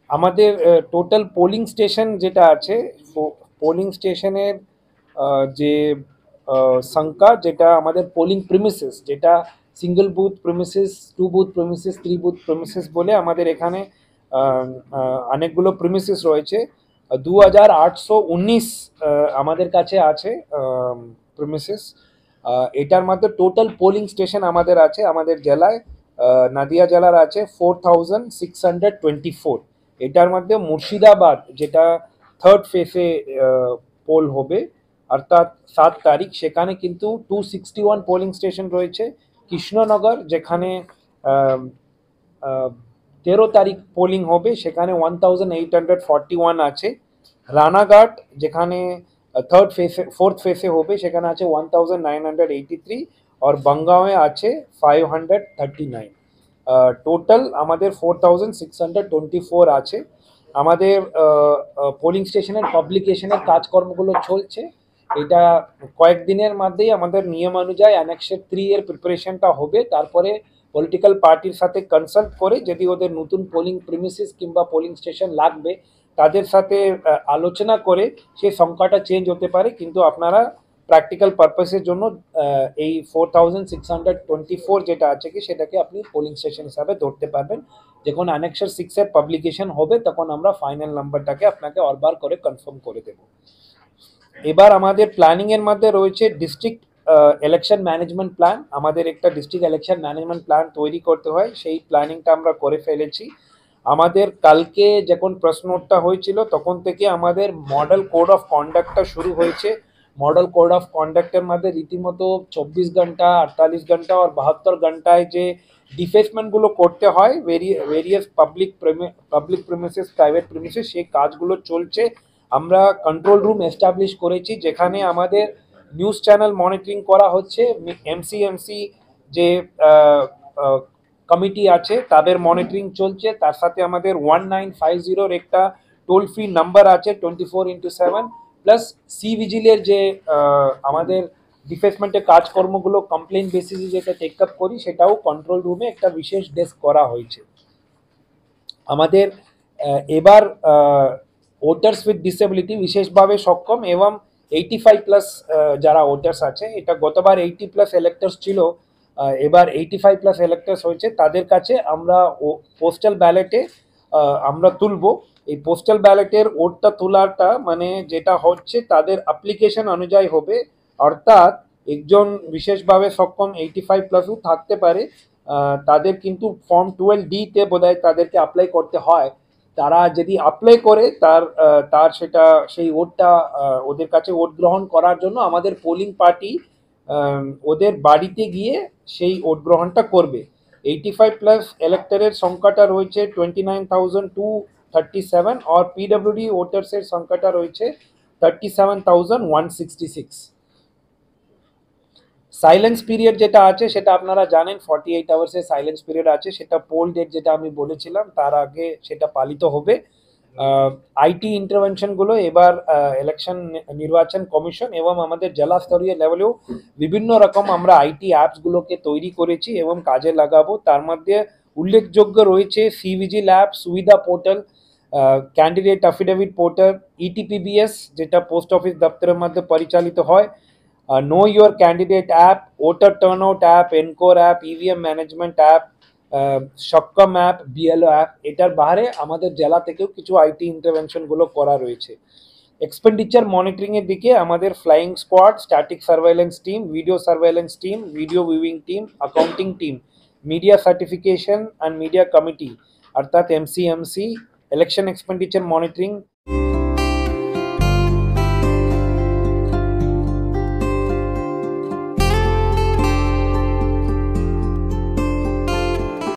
আমাদের total polling station যেটা আছে, পোলিং স্টেশনের যে সংখ্যা, যেটা আমাদের পোলিং প্রিমিসেস, যেটা single booth premises, two booth premises, three booth premises বলে আমাদের এখানে অনেকগুলো প্রিমিসেস রয়েছে। 2819 আমাদের কাছে আছে প্রিমিসেস। এটার মধ্যে টোটাল পোলিং স্টেশন আমাদের আছে আমাদের জেলায়, নদিয়া জেলার আছে 4624। এটার মধ্যে মুর্শিদাবাদ, যেটা থার্ড ফেসে পোল হবে, অর্থাৎ 7 তারিখ, সেখানে কিন্তু 261 পোলিং স্টেশন রয়েছে। কৃষ্ণনগর, যেখানে 13 তারিখ পোলিং হবে, সেখানে 1841 আছে। রানাঘাট, যেখানে ফোর্থ ফেসে হবে, সেখানে আছে 1983। আর বঙ্গাঁওয়ে আছে 539। টোটাল আমাদের 4624 আছে। আমাদের পোলিং স্টেশনের পাবলিকেশনের কাজকর্মগুলো চলছে। এটা কয়েকদিনের মধ্যেই আমাদের নিয়ম অনুযায়ী অ্যানেক্সার 3 এর প্রিপারেশনটা হবে। তারপরে পলিটিক্যাল পার্টির সাথে কনসাল্ট করে যদি ওদের নতুন পোলিং প্রিমিসেস কিংবা পোলিং স্টেশন লাগবে, তাদের সাথে আলোচনা করে সেই সংখ্যাটা চেঞ্জ হতে পারে। কিন্তু আপনারা প্র্যাকটিক্যাল পারপাসের জন্য এই 4624 যেটা আছে কি, সেটাকে আপনি পোলিং স্টেশন হিসাবে ধরতে পারবেন। যখন অ্যানেক্সার 6 এর পাবলিকেশন হবে, তখন আমরা ফাইনাল নাম্বারটাকে আপনাকে অরবার করে কনফার্ম করে দেব। এবার আমাদের প্ল্যানিং এর মধ্যে রয়েছে ডিস্ট্রিক্ট ইলেকশন ম্যানেজমেন্ট প্ল্যান। আমাদের একটা ডিস্ট্রিক্ট ইলেকশন ম্যানেজমেন্ট প্ল্যান তৈরি করতে হয়, সেই প্ল্যানিংটা আমরা করে ফেলেছি। আমাদের কালকে যখন প্রশ্নোত্তর হয়েছিল, তখন থেকে আমাদের মডেল কোড অফ কন্ডাক্টটা শুরু হয়েছে। মডেল কোড অফ কন্ডাক্টের মধ্যে রীতিমতো 24 ঘন্টা, 48 ঘন্টা আর 72 ঘন্টায় যে ডিফেসমেন্টগুলো করতে হয় various public premises, private premises, সেই কাজগুলো চলছে। আমরা কন্ট্রোল রুম এস্টাবলিশ করেছি, যেখানে আমাদের নিউজ চ্যানেল মনিটরিং করা হচ্ছে। এমসিএমসি যে কমিটি আছে, তাদের মনিটরিং চলছে। তার সাথে আমাদের 1950 একটা টোল ফ্রি নাম্বার আছে 24x7, প্লাস সি ভিজিলের যে আমাদের ডিফেসমেন্টের কাজকর্মগুলো কমপ্লেন বেসিসে যেটা টেক আপ করি, সেটাও কন্ট্রোল রুমে একটা বিশেষ ডেস্ক করা হয়েছে। আমাদের এবার ভোটার্স উইথ ডিসেবিলিটি, বিশেষভাবে সক্ষম এবং 85+ যারা ভোটার্স আছে, এটা গতবার 80+ ইলেক্টার্স ছিল, এবার 85+ ইলেক্টার্স হয়েছে, তাদের কাছে আমরা পোস্টাল ব্যালটে আমরা তুলব। এই পোস্টাল ব্যালটের ওটটা তোলাটা মানে যেটা হচ্ছে, তাদের অ্যাপ্লিকেশন অনুযায়ী হবে। অর্থাৎ একজন বিশেষভাবে সক্ষম 85+ও থাকতে পারে, তাদের কিন্তু ফর্ম 12D-তে বোধহয় তাদেরকে অ্যাপ্লাই করতে হয়। তারা যদি অ্যাপ্লাই করে, তার সেটা সেই ওটটা ওদের কাছে ওট গ্রহণ করার জন্য আমাদের পোলিং পার্টি ওদের বাড়িতে গিয়ে সেই ওট গ্রহণটা করবে। 85+ ইলেক্টরের সংখ্যাটা রয়েছে 29,237, আর পিডব্লিউডি ভোটার্সের সংখ্যাটা রয়েছে 37,166। সাইলেন্স পিরিয়ড যেটা আছে, সেটা আপনারা জানেন 48 আওয়ার্সের সাইলেন্স পিরিয়ড আছে। সেটা পোল ডেট যেটা আমি বলেছিলাম, তার আগে সেটা পালিত হবে। আইটি ইন্টারভেনশনগুলো এবার ইলেকশন নির্বাচন কমিশন এবং আমাদের জেলা স্তরীয় লেভেলেও বিভিন্ন রকম আমরা আইটি অ্যাপসগুলোকে তৈরি করেছি এবং কাজে লাগাবো। তার মধ্যে উল্লেখযোগ্য রয়েছে cVIGIL app, Suvidha portal, candidate affidavit portal, ETPBS, যেটা পোস্ট অফিস দপ্তরের মধ্যে পরিচালিত হয়, know your candidate app, voter turnout app, ENCORE app, EVM management app, Saksham app, BLO app. এটার বাইরে আমাদের জেলা থেকেও কিছু আইটি ইন্টারভেনশনগুলো করা রয়েছে। এক্সপেন্ডিচার মনিটরিংয়ের দিকে আমাদের flying squad, static surveillance team, video surveillance team, video viewing team, accounting team, media certification and media committee অর্থাৎ এমসিএমসি, ইলেকশন এক্সপেন্ডিচার মনিটরিং